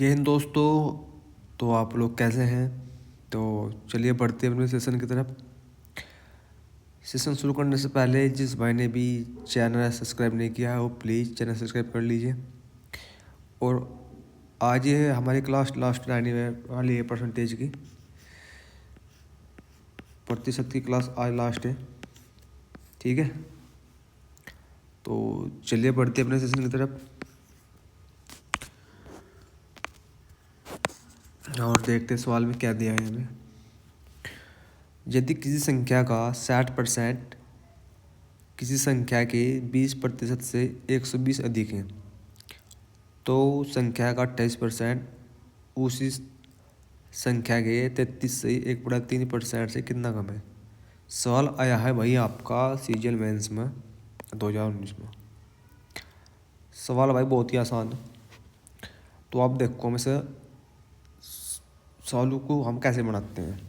जय हिंद दोस्तों। तो आप लोग कैसे हैं? तो चलिए बढ़ते हैं अपने सेशन की तरफ। सेशन शुरू करने से पहले जिस भाई ने भी चैनल सब्सक्राइब नहीं किया है वो प्लीज़ चैनल सब्सक्राइब कर लीजिए। और आज ये हमारी क्लास लास्ट आने वाली है परसेंटेज की, प्रतिशत की क्लास आज लास्ट है। ठीक है, तो चलिए बढ़ते हैं अपने सेशन की तरफ और देखते हैं सवाल में क्या दिया है हमें। यदि किसी संख्या का 60% किसी संख्या के 20% से 120 अधिक है तो संख्या का 28% उसी संख्या के 33 से 1/3% से कितना कम है। सवाल आया है भाई आपका सीजीएल मेंस में 2019 में। सवाल भाई बहुत ही आसान है, तो आप देखो हम इसे सवालों को हम कैसे बनाते हैं।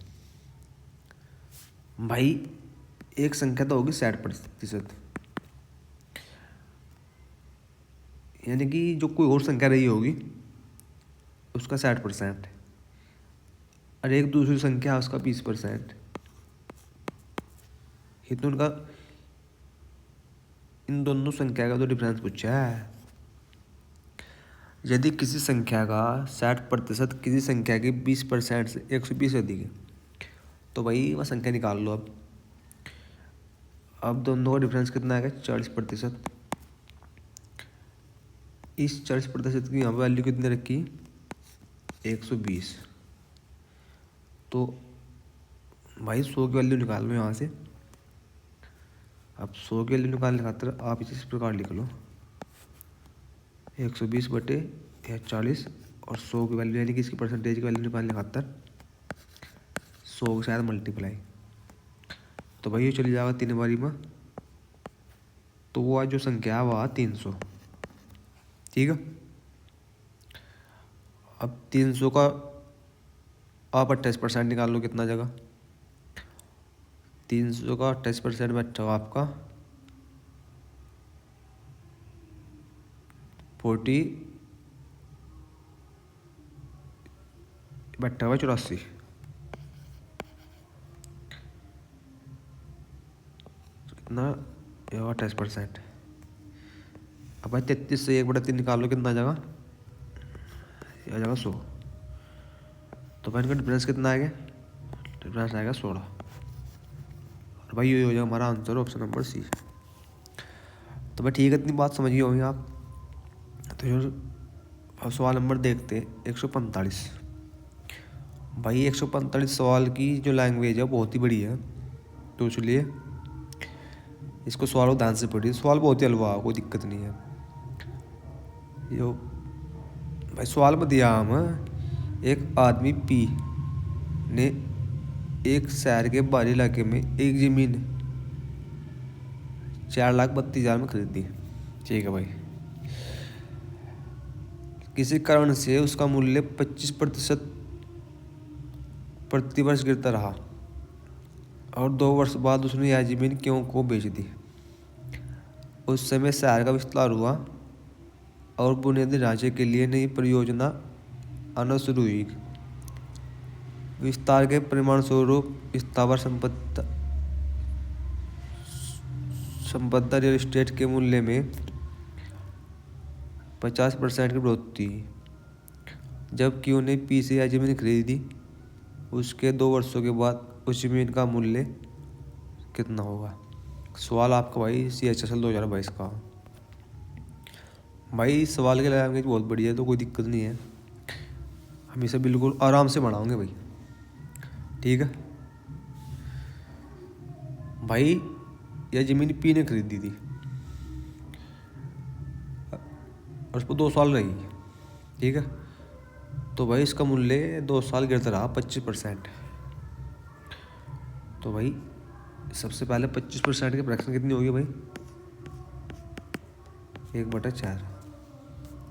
भाई एक संख्या तो होगी 60%, यानी कि जो कोई और संख्या रही होगी उसका 60% और एक दूसरी संख्या उसका 20%। ये तो उनका इन दोनों संख्या का तो डिफरेंस पूछा है। यदि किसी संख्या का 60% किसी संख्या के 20% से 120 अधिक है तो भाई वह संख्या निकाल लो। अब दोनों का डिफरेंस कितना आएगा? 40%। इस 40% की यहाँ पर वैल्यू कितनी रखी? 120। तो भाई 100 की वैल्यू निकाल लो यहाँ से। अब 100 की वैल्यू निकालने खातिर आप इसे इस प्रकार लिख लो 120/40 और 100 की वैल्यू यानी कि इसकी परसेंटेज की वैल्यू निकालने खातिर 100 के साथ मल्टीप्लाई। तो भाई ये चली जाएगा 3 बारी में, तो वो आज जो संख्या है वह 300। ठीक है, अब 300 का आप 28% निकाल लो कितना जगह। 300 का 28% बैठा हुआ आपका 40 बैठा हुआ 84। कितना? 28%। अब भाई 33 से 1/3 निकाल लो कितना जगह? यह जगह 100। तो भाई इनका डिफरेंस कितना आएगा? डिफरेंस आएगा 16। और भाई ये हो जाएगा हमारा आंसर ऑप्शन नंबर सी। तो भाई ठीक है, इतनी बात समझिए होंगे आप। तो सवाल नंबर देखते हैं 145। भाई 145 सवाल की जो लैंग्वेज है बहुत ही बड़ी है, तो इसलिए इसको सवाल को ध्यान से पढ़िए। सवाल बहुत ही हलवा, कोई दिक्कत नहीं है। यो भाई सवाल में दिया हम एक आदमी पी ने एक शहर के बाहरी इलाके में एक जमीन 4,32,000 में खरीदी। ठीक है भाई, किसी कारण से उसका मूल्य 25% प्रतिवर्ष गिरता रहा और 2 वर्ष बाद उसने यह जमीन क्यों को बेच दी। उस समय शहर का विस्तार हुआ और बुनियादी ढांचे के लिए नई परियोजना आना शुरू हुई। विस्तार के परिणाम स्वरूप स्थावर संपदा रियल एस्टेट के मूल्य में 50% की बढ़ोतरी हुई। जबकि उन्हें पी से यह जमीन खरीदी, उसके 2 वर्षों के बाद उस जमीन का मूल्य कितना होगा। सवाल आपका भाई CHSL 2022 का। भाई सवाल की लैंग्वेज बहुत बढ़िया है, तो कोई दिक्कत नहीं है, हम इसे बिल्कुल आराम से बढ़ाओगे भाई। ठीक है भाई, यह ज़मीन पी ने खरीदी थी और उस पर 2 साल रही। ठीक है, तो भाई इसका मूल्य 2 साल गिरता रहा 25%। तो भाई सबसे पहले 25% की फ्रैक्शन कितनी होगी भाई? 1/4।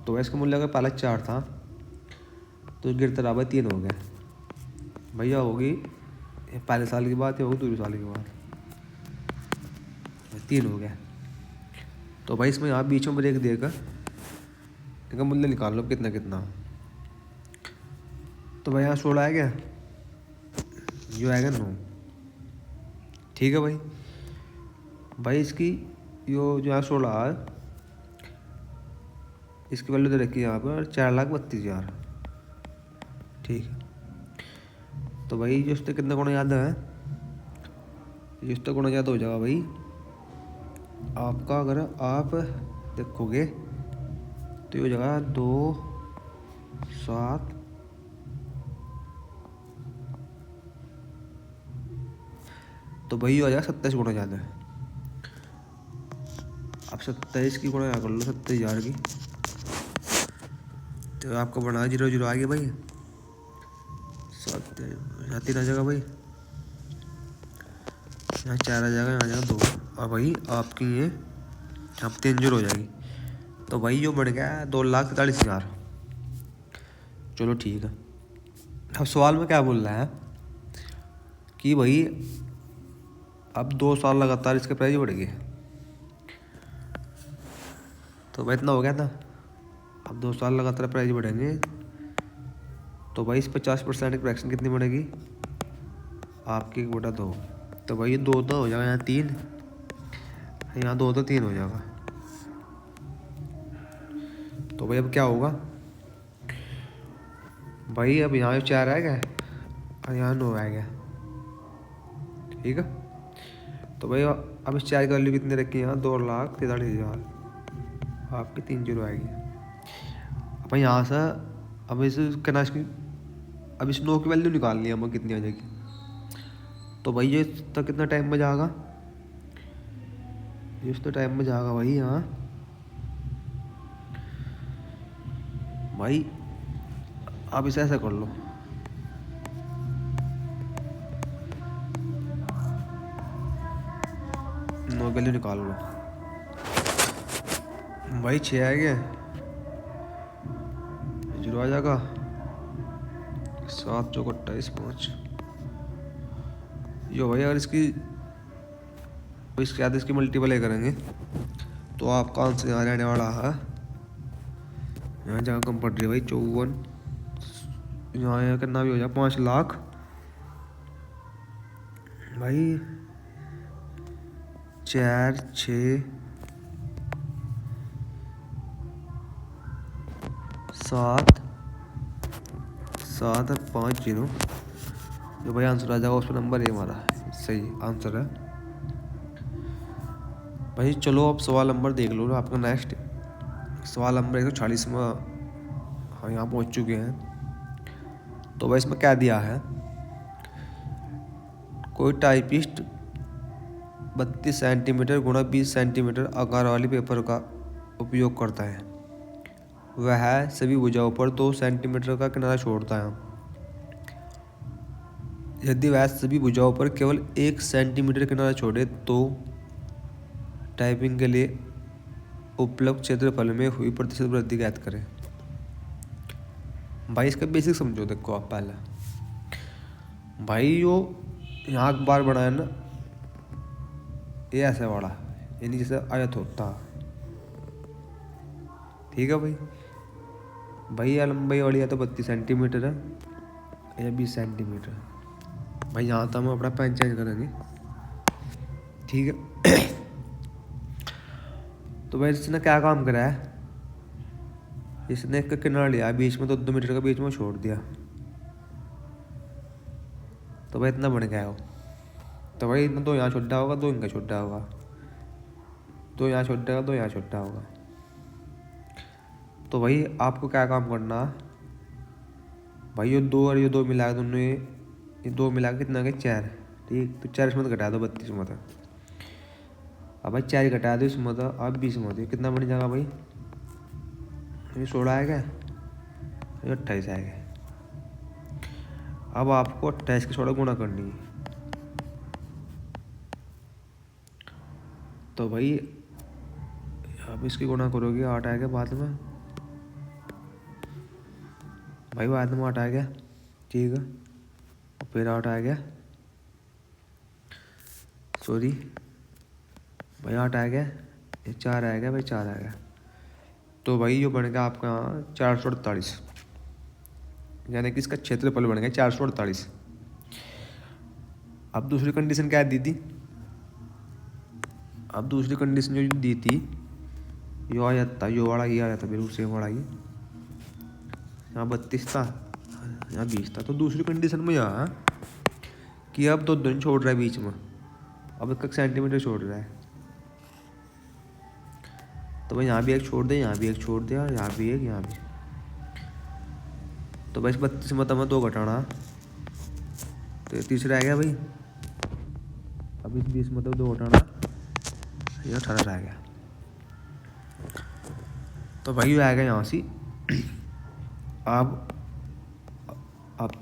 तो इसका मूल्य अगर पहले 4 था तो गिरता रहा भाई 3 हो गया। भैया होगी पहले साल की बात या होगी दूसरे साल की बात? 3 हो गया। तो भाई इसमें आप बीच में ब्रेक देकर इनका मूल्य निकाल लो कितना कितना। तो भाई यहाँ 16 है क्या, जो आएगा 9। ठीक है भाई। भाई इसकी जो यहाँ 16 है, इसकी वैल्यू दे रखी है यहाँ पर 4,32,000। ठीक है। तो भाई जो इससे कितना गुना ज़्यादा है, जिससे गुना ज़्यादा हो जाएगा भाई आपका, अगर आप देखोगे तो ये हो जाएगा 2, 7, तो भाई ये हो जाएगा 27 गुना ज़्यादा है। आप 27 की गुणा कर लो 27,000 की, तो आपको बना 0 0 आ गया भाई, 7 3 आ जाएगा भाई, यहाँ 4 आ जाएगा, यहाँ आ जाएगा 2, और भाई आपकी ये अब 3 0 हो जाएगी। तो भाई जो बढ़ गया 2,43,000। चलो ठीक है। अब सवाल में क्या बोल रहा है कि भाई अब 2 साल लगातार इसके प्राइस बढ़ गए, तो भाई इतना हो गया था। अब 2 साल लगातार प्राइस बढ़ेंगे तो भाई इस 50% की फ्रैक्शन कितनी बढ़ेगी आपकी 1/2। तो भाई ये 2 तो हो जाएगा, यहाँ 3, यहाँ 2 तो 3 हो जाएगा। तो भाई अब क्या होगा भाई, अब यहाँ 4 आएगा और यहाँ 9 आएगा। ठीक है। तो भाई अब इस 4 की वैल्यू कितनी रखी है, यहाँ 2,43,000, आपकी 3 0 आएगी। अब यहाँ से अब इस कनाश की, अब इस 9 की वैल्यू निकालनी है हमें कितनी आ जाएगी। तो भाई ये तो कितना टाइम में जाएगा, इस तो टाइम में जाएगा भाई यहाँ, भाई आप इसे ऐसा कर लो, नो वैल्यू निकाल लो भाई, 6 आ गया, 0 आ जाएगा, 7 चौक 28 5। यो भाई अगर इसके बाद इसकी मल्टीप्लाई करेंगे तो आपका आंसर यहाँ रहने वाला है, यहाँ जगह कम पड़ रही है भाई 54, यहाँ करना भी हो जाए 5 लाख भाई, 4 6 7 7 5 0, जो भाई आंसर आ जाएगा उस पर नंबर ये हमारा सही आंसर है भाई। चलो अब सवाल नंबर देख लो आपका नेक्स्ट सवाल नंबर 140 में, हाँ यहाँ पहुँच चुके हैं। तो भाई इसमें क्या दिया है, कोई टाइपिस्ट 32 सेंटीमीटर गुणा 20 सेंटीमीटर आकार वाले पेपर का उपयोग करता है, वह सभी भुजाओं पर 2 सेंटीमीटर का किनारा छोड़ता है। यदि वह सभी भुजाओं पर केवल 1 सेंटीमीटर किनारा छोड़े तो टाइपिंग के लिए उपलब्ध क्षेत्रफल में हुई प्रतिशत वृद्धि ज्ञात करें। भाई इसका बेसिक समझो, देखो आप पहले भाई यो यहाँ अखबार बनाया ना, ये ऐसे वाला यानी जैसे आयत होता। ठीक है भाई, भाई यह लंबाई वाली या तो 32 सेंटीमीटर है या 20 सेंटीमीटर। भाई यहाँ तो हम अपना पेन चेंज करेंगे। ठीक है। तो भाई इसने क्या काम करा है, इसने एक किनारा लिया बीच में, तो 2 मीटर का बीच में छोड़ दिया, तो भाई इतना बन गया हो। तो भाई इतना 2 यहाँ छोटा होगा, 2 इनका छोटा होगा, 2 यहाँ छोटा होगा, 2 यहाँ छोटा होगा। तो भाई आपको क्या काम करना भाई, ये 2 और ये 2 मिला दोनों, ये 2 मिला के कितना गया 4। ठीक, तो 4 इसमें घटा दो 32 में था, अब भाई 4 घटा दो इसमें था, अब 20 में होती कितना बन जाएगा भाई, ये 16 आएगा, ये 28 आएगा। अब आपको 28 के 16 गुणा करनी है। तो भाई अब इसकी गुणा करोगे 8 आएगा बाद में, भाई बाद में 8 आ गया। ठीक है, और फिर 8 आ गया, सॉरी भाई 8 आ गया, ये 4 आ गया भाई, 4 आ गया। तो भाई ये बन गया आपका 448, यानी कि इसका क्षेत्रफल बन गया 448। अब दूसरी कंडीशन क्या दी थी? अब दूसरी कंडीशन जो दी थी, यो आया था, यो वाला ये आया था, बिल्कुल सेम वाला ये। यहाँ 32 था, यहाँ 20 था। तो दूसरी कंडीशन में यहाँ कि अब दो दिन छोड़ रहा है बीच में, अब 1 सेंटीमीटर छोड़ रहा है। तो भाई यहाँ भी एक छोड़ दे, यहाँ भी एक छोड़ दे, और यहाँ भी एक, यहाँ भी। तो भाई 32 मतलब 2 घटाना, तो ये तीसरा रह गया भाई। अब इस 20 मतलब 2 घटाना, ये 18 रह गया। तो भाई ये आएगा यहाँ से। अब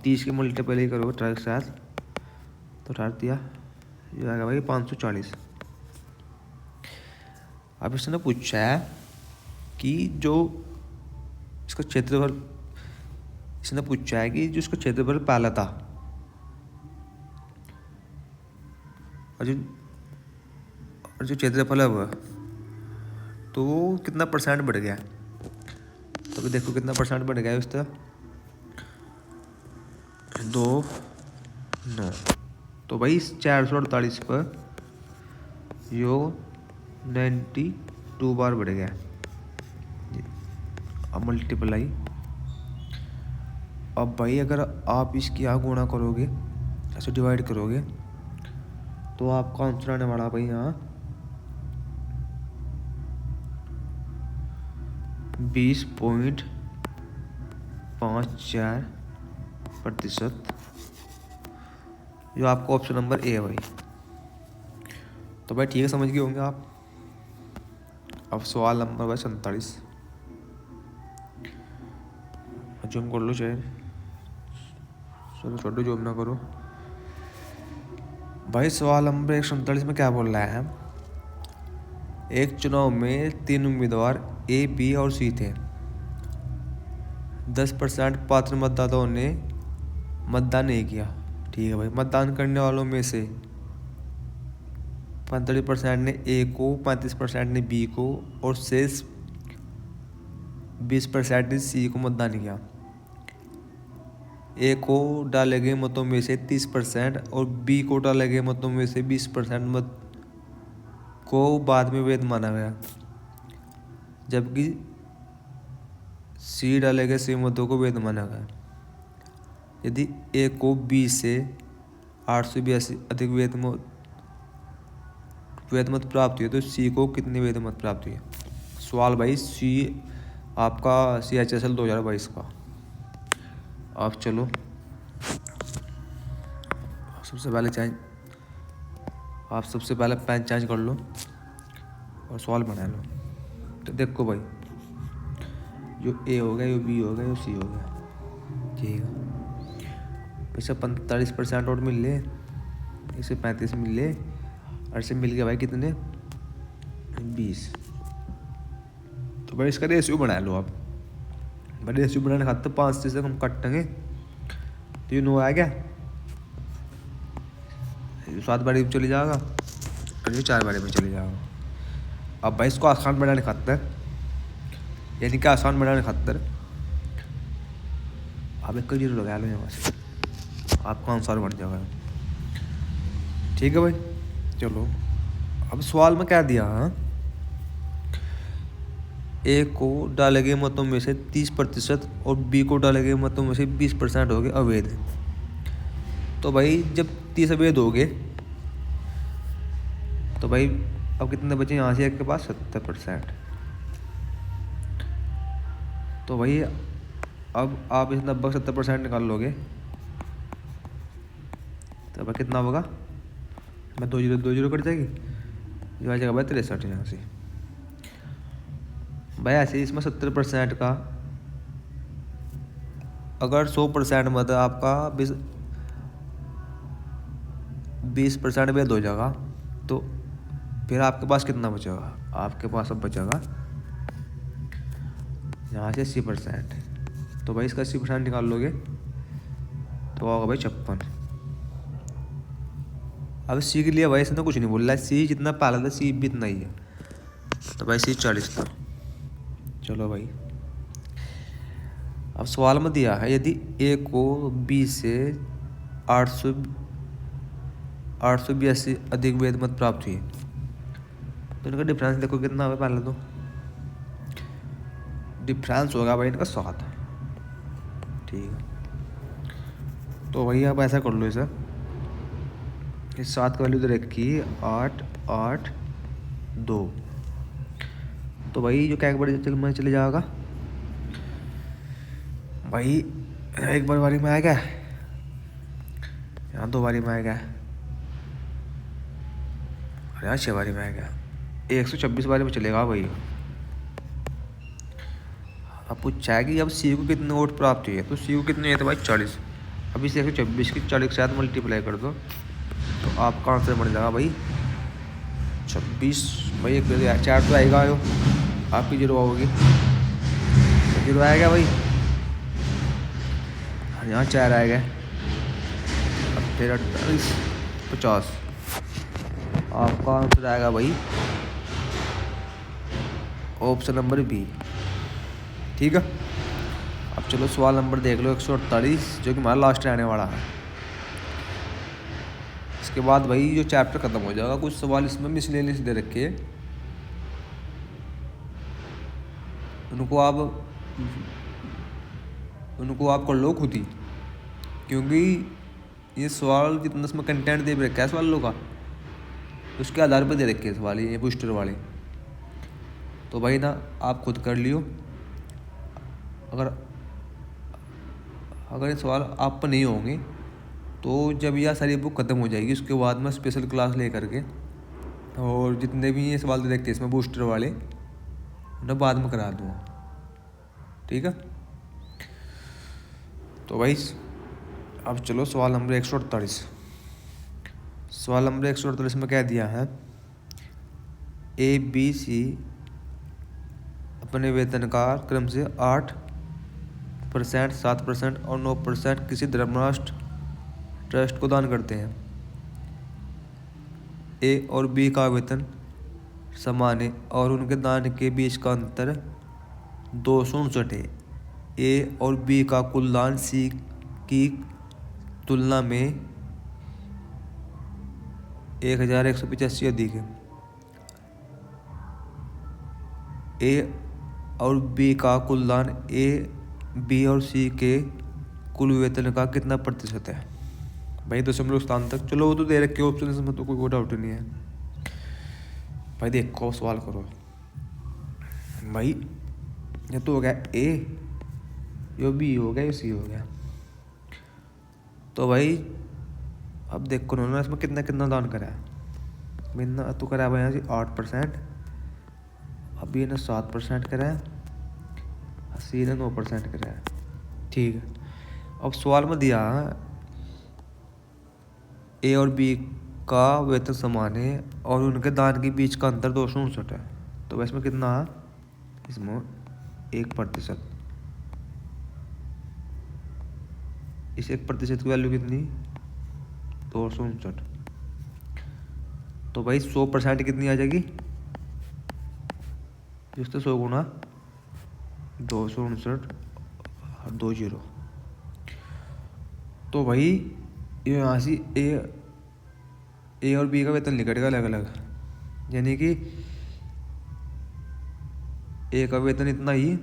30 के मल्टीप्लाई करोगे 18 के साथ, तो 18 दिया, ये आएगा भाई 540। अब इसने पूछा है कि जो इसका क्षेत्रफल, इसने पूछा है कि जो इसका क्षेत्रफल पहला था और जो क्षेत्रफल है वह, तो वो कितना परसेंट बढ़ गया। तो अभी देखो कितना परसेंट बढ़ गया उसका, 2 9। तो भाई 448 पर यो 92 बार बढ़ गया। अब मल्टीप्लाई, अब भाई अगर आप इसकी यहाँ गुणा करोगे, ऐसे डिवाइड करोगे, तो आपका आंसर आने वाला भाई यहाँ 20.54%। जो आपका ऑप्शन नंबर ए है भाई। तो भाई ठीक है, समझ गए होंगे आप। अब सवाल नंबर भाई 47, जूम कर लो चाहे, चलो छोड़ो जूम ना करो भाई। सवाल नंबर 147 में क्या बोल रहा है? एक चुनाव में 3 उम्मीदवार ए, बी और सी थे। 10% पात्र मतदाताओं ने मतदान नहीं किया। ठीक है भाई। मतदान करने वालों में से 45% ने ए को, 35% ने बी को और शेष 20% ने सी को मतदान किया। ए को डाले गए मतों में से 30% और बी को डाले गए मतों में से 20% मत को बाद में वैध माना गया, जबकि सी डाले गए सभी मतों को वैध माना गया। यदि ए को बी से 882 अधिक वैध मत प्राप्त हुए तो सी को कितने वैध मत प्राप्त हुए? सवाल भाई सी आपका CHSL 2022 का। अब चलो सबसे पहले पेन चेंज कर लो और सवाल बना लो। तो देखो भाई, जो ए हो गया, जो बी हो गया, जो सी हो गया, ठीक है। इसे 45% और मिल ले, इसे 35 मिल ले, और इसे मिल गया भाई कितने, 20। तो भाई इसका रेशियो बना लो आप। भाई रेशियो बनाने खाते 5 से हम काटेंगे तो ये 9 आ गया, 7 बारी में चली जाएगा और ये 4 बारी में चली जाएगा। अब भाई इसको आसान बनाने खातर, यानी कि आसान बनाने खातर आप एक जीरो लगा लो यहाँ से, आपका आंसर बन जाएगा। ठीक है भाई। चलो अब सवाल में क्या दिया, ए को डाले गए मतों में से 30% और बी को डाले गए मतों में से 20% हो गए अवैध। तो भाई जब 30 अवैध हो गए तो भाई अब कितने बचे यहाँ से एक के पास 70%। तो भाई अब आप इस 90 70% निकाल लोगे तो भाई कितना होगा, मैं 2 जीरो कट जाएगी, जो आ जाएगा भाई 63 यहाँ से। भाई ऐसे इसमें 70% का अगर 100% मतलब आपका 20% वैध हो जाएगा, तो फिर आपके पास कितना बचेगा? आपके पास अब बचेगा यहाँ से 80%। तो भाई इसका 80% निकाल लोगे तो होगा भाई 56। अब सी के लिए भाई इसने कुछ नहीं बोल रहा है, सी जितना पहला था सी भी इतना ही है। तो भाई सी 40 था। चलो भाई अब सवाल में दिया है यदि ए को बी से 800 882 अधिक वेद मत प्राप्त हुई तो इनका डिफरेंस देखो कितना है। पहले तो डिफरेंस होगा भाई इनका 7। ठीक है, तो वही आप ऐसा कर लो इसे, इस 7 की वैल्यू तो रखी 8 8 2, तो भाई जो क्या बड़े में चले जाएगा भाई। एक बारी में आएगा, यहाँ 2 बारी में आएगा, और यहाँ 6 बारी में आएगा, 126 बारी में चलेगा भाई। अब पूछा है कि अब सी को कितने वोट प्राप्त हुई है, तो सी को कितने है तो भाई 40। अब इस 126 की 40 के साथ मल्टीप्लाई कर दो तो आपका आंसर बन जाएगा भाई 26। भाई एक 4 तो आएगा, आपकी 0 होगी, 0 आएगा भाई, यहाँ 4 आएगा, अब फिर 48 50, आपका आंसर आएगा भाई ऑप्शन नंबर बी। ठीक है, अब चलो सवाल नंबर देख लो 148, जो कि हमारा लास्ट आने वाला है। इसके बाद भाई जो चैप्टर खत्म हो जाएगा। कुछ सवाल इसमें मिसलेनियस दे रखे हैं, उनको आप कर लो खुद ही, क्योंकि ये सवाल जितना इसमें कंटेंट दे रखा है सवालों का, उसके आधार पर दे रखे हैं सवाल ये बूस्टर वाले। तो भाई ना आप खुद कर लियो। अगर ये सवाल आप पर नहीं होंगे तो जब यह सारी बुक ख़त्म हो जाएगी उसके बाद मैं स्पेशल क्लास ले करके और जितने भी ये सवाल देखते हैं इसमें बूस्टर वाले उन्हें बाद में करा दूँगा। ठीक है, तो भाई अब चलो सवाल नंबर 148। सवाल नंबर 148 में क्या दिया है, ए बी सी अपने वेतन का क्रम से 8%, 7% और 9% किसी धर्मराष्ट्र ट्रस्ट को दान करते हैं। ए और बी का वेतन समान है और उनके दान के बीच का अंतर 259 है। ए और बी का कुल दान सी की तुलना में 1185 अधिक है। ए और बी का कुल दान ए बी और सी के कुल वेतन का कितना प्रतिशत है। भाई 0.5 स्थान तक, चलो वो तो दे रखे ऑप्शन, इसमें तो कोई डाउट नहीं है। भाई देखो सवाल करो भाई, ये तो हो गया ए, ये बी हो गया, ये सी हो गया। तो भाई अब देखो उन्होंने इसमें कितना कितना दान करा है। मैंने तो करा भाई यहाँ से 8%, अभी ने 7% करा है, सी ने 9% करा है। ठीक है, अब सवाल में दिया ए और बी का वेतन समान है और उनके दान के बीच का अंतर 259 है। तो इसमें कितना है, इसमें 1%। इस 1% की वैल्यू कितनी, 259। तो भाई 100% कितनी आ जाएगी, जिससे 100 गुना 259 2 0। तो भाई ये यहाँ से ए और बी का वेतन निकटेगा अलग अलग, यानी कि ए का वेतन इतना ही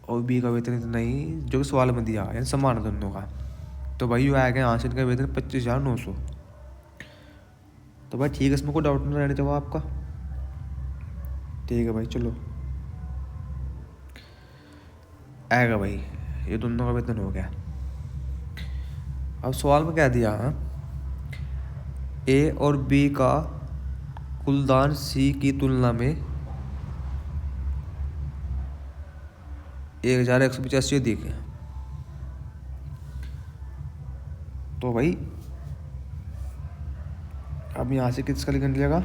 और बी का वेतन इतना ही, जो कि सवाल में दिया है समान है दोनों का। तो भाई ये आएगा यहाँ से इनका वेतन 25,900। तो भाई ठीक है, इसमें कोई डाउट नहीं रहने चाहिए आपका। ठीक है भाई, चलो आएगा भाई, ये दोनों का वेतन हो गया। अब सवाल में क्या दिया है, ए और बी का कुल दान सी की तुलना में 1185 अधिक है। तो भाई अब यहाँ से किसका निकल जाएगा,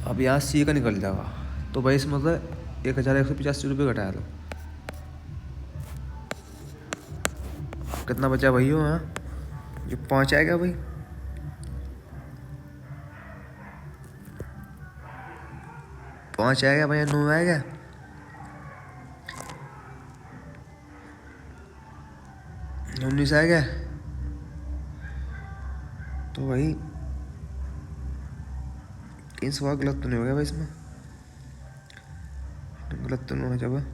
अब यहाँ सी का निकल जाएगा। तो भाई इसमें मतलब 1185 रुपये घटाया। लो कितना बचा भाई, हो हाँ ये 5 आएगा भाई, 5 आएगा भाई, 9 आएगा, 19 है क्या? तो भाई कहीं सवाल गलत तो नहीं हो गया भाई इसमें? गलत तो नहीं होना चाहिए।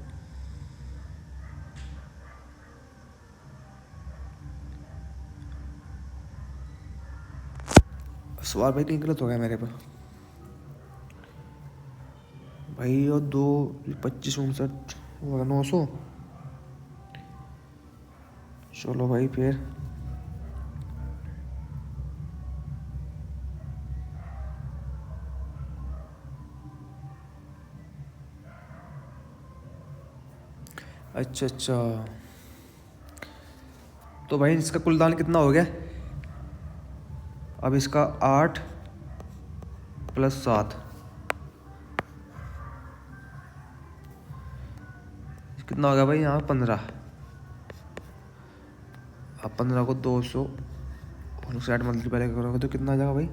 सवाल भाई कहीं गलत हो गया मेरे पर भाई। और 2 25 59 होगा 900। चलो भाई फिर अच्छा। तो भाई इसका कुल दान कितना हो गया? अब इसका 8 + 7 कितना हो गया भाई? यहाँ 15। अब 15 को 200 और 60 मल्टीप्लाई करोगे तो कितना आ जाएगा भाई?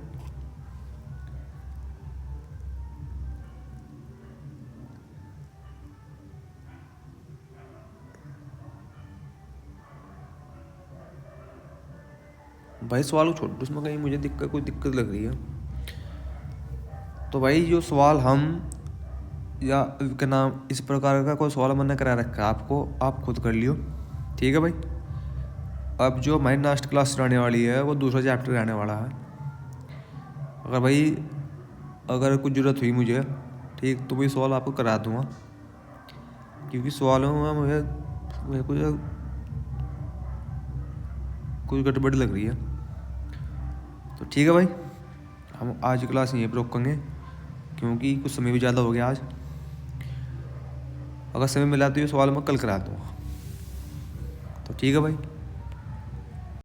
भाई सवाल को छोड़ दो, उसमें कहीं मुझे कोई दिक्कत लग रही है। तो भाई जो सवाल हम या क्या नाम इस प्रकार का कोई सवाल मैंने करा रखा है आपको, आप खुद कर लियो, ठीक है भाई। अब जो हमारी नेक्स्ट क्लास रहने वाली है वो दूसरा चैप्टर रहने वाला है। अगर भाई अगर कुछ ज़रूरत हुई मुझे, ठीक, तो वही सवाल आपको करा दूँगा, क्योंकि सवालों में मुझे कुछ गड़बड़ लग रही है। तो ठीक है भाई, हम आज की क्लास यहीं पर रोकेंगे क्योंकि कुछ समय भी ज़्यादा हो गया आज। अगर समय मिला तो ये सवाल मैं कल करा दूँगा। तो ठीक है भाई।